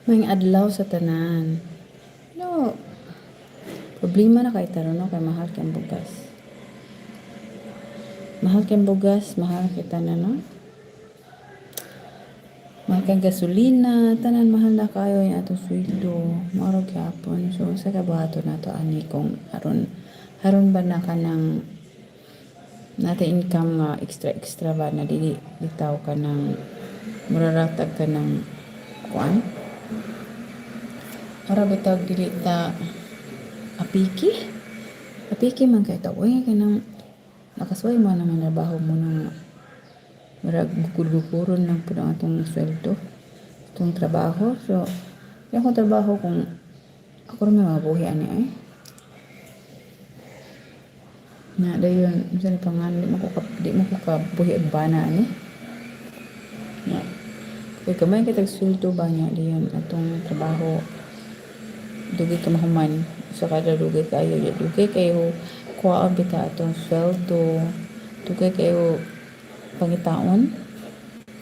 May adlaw sa tanan. No, problema na kay taro no kay mahal kay bugas. Mahal kay bugas, mahal kay tanan no. Mahal kay gasolina, tanan mahal na kayo yung atong sweldo. Maro gyapon. So sa kabato na to ani kung haron ba na kanang nata income nga extra ba na dili bitaw ka ng muraratag ka ng kuan. Ora bitaw dili ta apiki man kay tawoy kanang nakasway mo naman trabaho mo na murag gugur-guguron lang po ang atong sweldo itong trabaho. So yung akong trabaho kung ako rin may mabuhi ani ay na dayon minsan pangan di mo ko kabuhi og bana ani na kay kamay kitag sweldo ba niya dayon atong trabaho dugay ka mahuman sa kada dugay kayo kuha bita atong sweldo dugay kayo pangitaon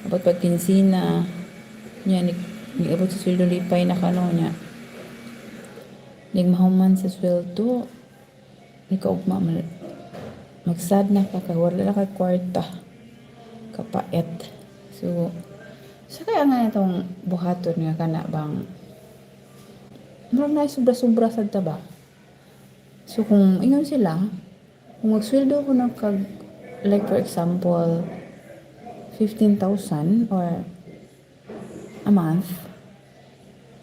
abot pag kinsina niya ni abot sa sweldo lipay na kano niya ning mahuman sa sweldo ni kaugma magsad na ka wala na kay kwarta kapait. So kaya nga itong buhaton nga kana bang murag na sobra-sobra sad ta ba. So kung ingon sila kung magsweldo ko ng like for example 15,000 or a month,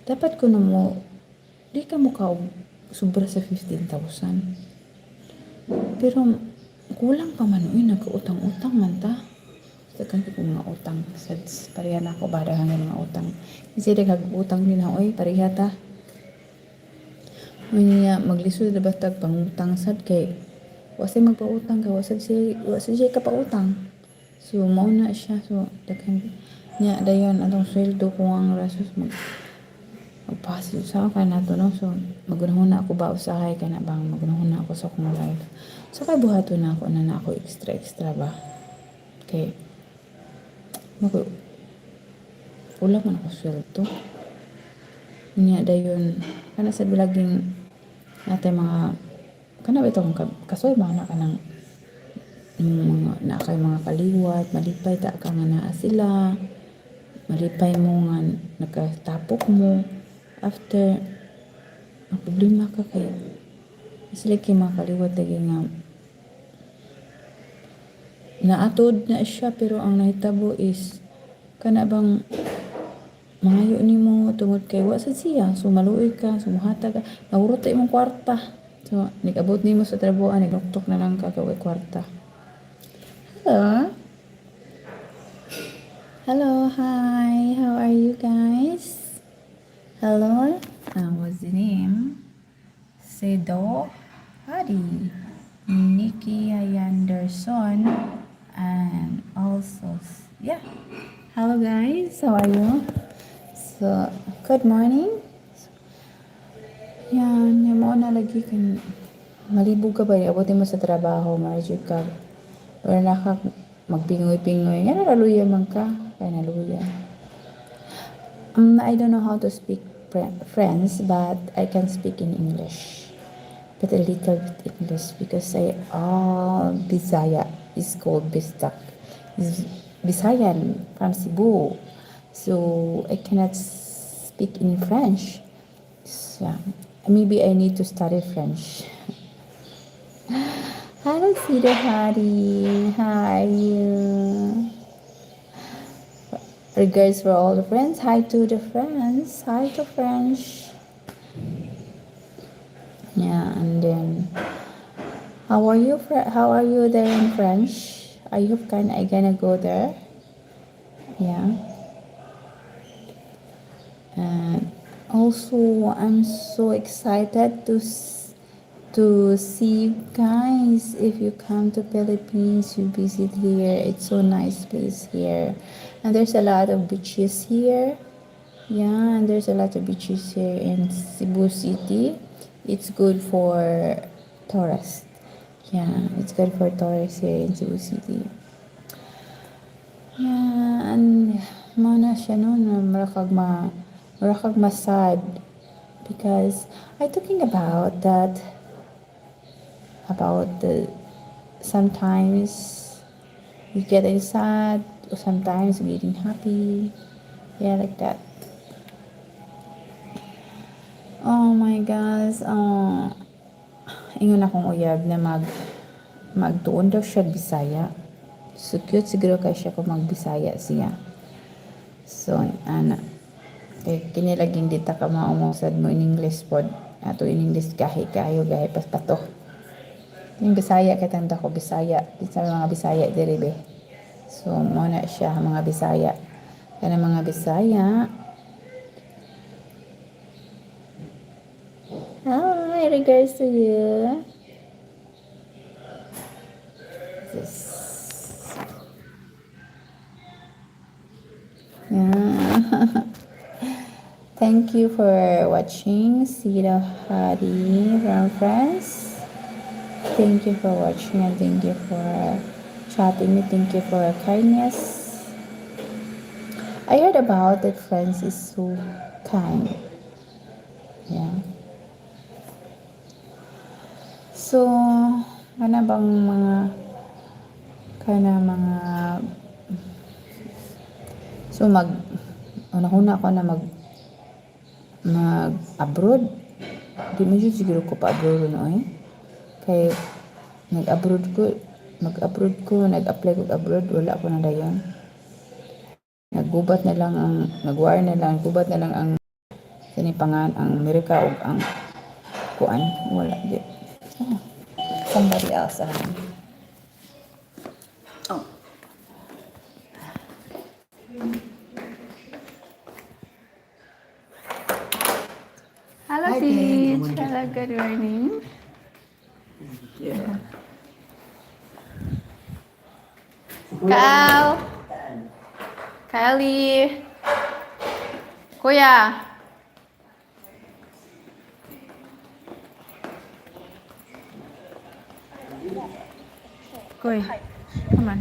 dapat ko na mo di ka mo ka sobra sa 15,000. Pero kulang pa man uy nagkautang-utang man ta. Takan ko mga utang sad pareha na ako badahan ng mga utang. Kasi nagutang din ako pareha ta. Unya maglisod na batag pangutang sad kay wasa magpautang ka wasa siya ka pautang. So mao na siya so daghan nya dayon atong sweldo ko ang rasos magpasid sa kay nato no. So magunahon na ako ba usahay kana bang magunahon na ako sa akong life. So kay buhaton na ako na ako extra ba. Okay. Wala man ako sweldo. Nya dayon kana sa bilaging natay mga kana itong kasoy mga kanang mga na kay mga kaliwat malipay ta ka nga naa sila malipay mo nga nakatapok mo after ang problema ka kay sila kay mga kaliwat lagi nga naatod na siya pero ang nahitabo is kana bang mangayo nimo tungod kay wa sad siya so maluoy ka so muhatag ka nawurot ta imong kwarta so nigabot nimo sa trabaho nigtuktok na lang ka kay kwarta. Hello, hi, how are you guys? Hello, what's the name? Sedo, Hadi, Nikki Anderson, and also, yeah. Hello guys, how are you? So, good morning. Yan, yung mo na lagi kan malibog ka ba? Abutin mo sa trabaho, marjud ka. Or naka magpingoy-pingoy. Yan, naluya man ka. Kaya naluya. I don't know how to speak French, but I can speak in English. But a little bit English because Bisaya is called Bistak. Is Bisayan from Cebu. So I cannot speak in French. So, maybe I need to study French. Hello, Sida Hari. How are you? Regards for all the friends. Hi to the friends. Hi to French. Yeah, and then how are you? How are you there in French? I hope I gonna go there. Yeah. And also, I'm so excited to see you guys. If you come to Philippines, you visit here. It's so nice place here, and there's a lot of beaches here. Yeah, and there's a lot of beaches here in Cebu City. It's good for tourists. Yeah, it's good for tourists here in Cebu City. Yeah, and mana siya no na marakag mura kag masad. Because I talking about that, about the sometimes you getting sad or sometimes getting happy. Yeah, like that. Oh my gosh. Ingon akong uyab na magtuon daw siya Bisaya. So cute siguro kay siya kung magbisaya siya. So ana kini laging dita ka maumusad mo in English pod. Ato in English kahi gahi paspato. Yung Bisaya kay tanda ko Bisaya. Isa mga Bisaya diri be. So mo na siya mga Bisaya. Kana mga Bisaya. Hi, regards to you. Yes. Yeah. Thank you for watching. Sira Hari from France. Thank you for watching and thank you for chatting me. Thank you for your kindness. I heard about that France is so kind. Yeah. So, ano bang mga so una ako na mag abroad. Di mo siya siguro ko pa abroad no eh. Kay mag-abroad ko, nag-apply ko abroad, wala ako na dayon. Nag-wire na lang, gubat na lang ang sinipangan, ang Amerika o ang kuan, wala di. Oh, somebody else. Oh. Hello, Teach. Hello, good morning. Yeah. Kylie. Kuya. Kuy. Come on.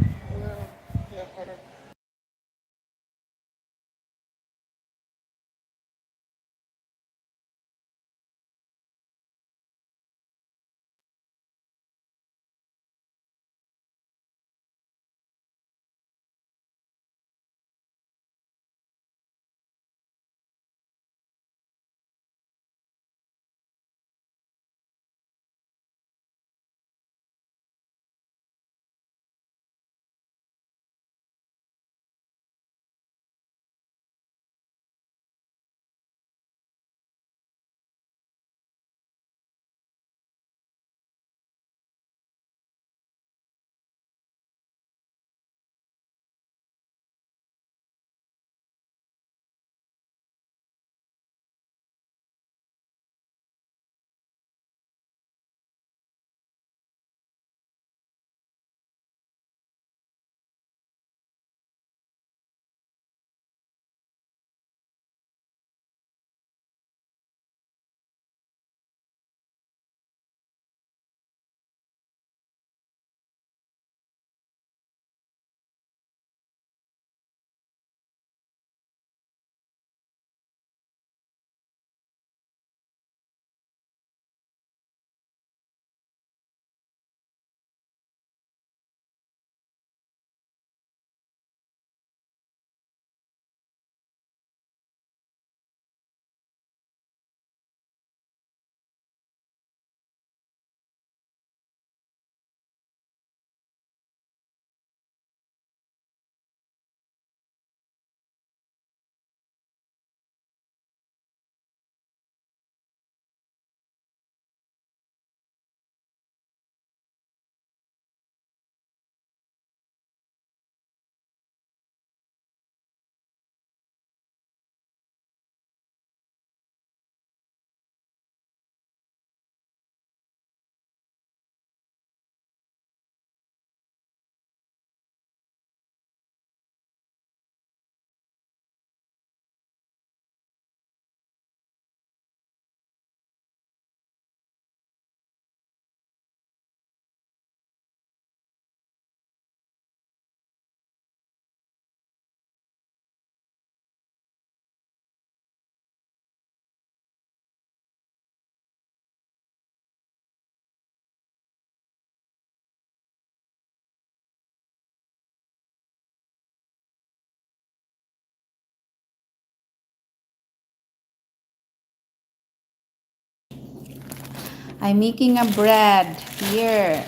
I'm making a bread here.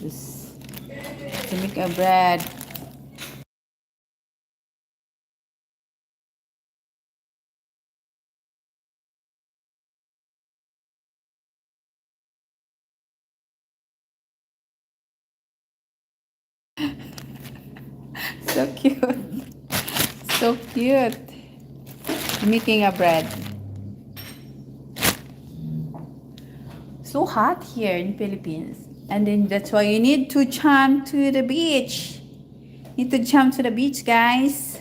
This, to make a bread. So cute. So cute. Making a bread. So hot here in Philippines. And then that's why you need to jump to the beach. Need to jump to the beach, guys.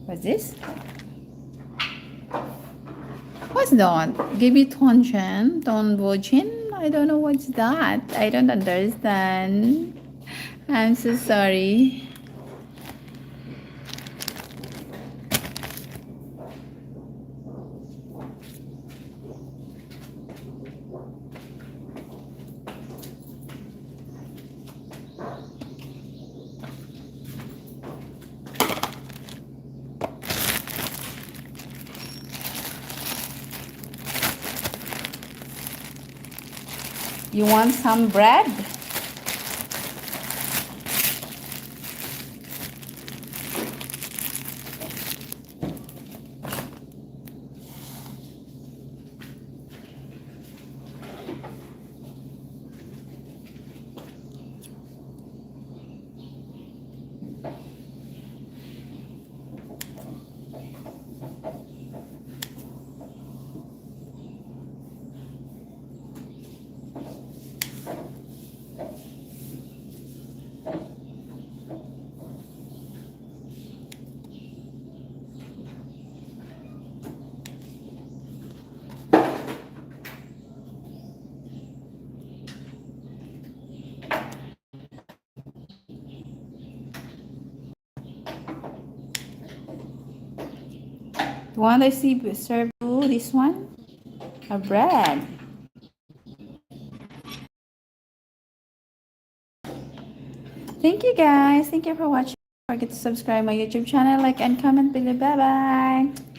What's this? What's that? Give me tonchen, tonbochin. I don't know what's that. I don't understand. I'm so sorry. You want some bread? The one I see serve you, this one? A bread. Thank you guys. Thank you for watching. Don't forget to subscribe my YouTube channel, like and comment below. Bye bye.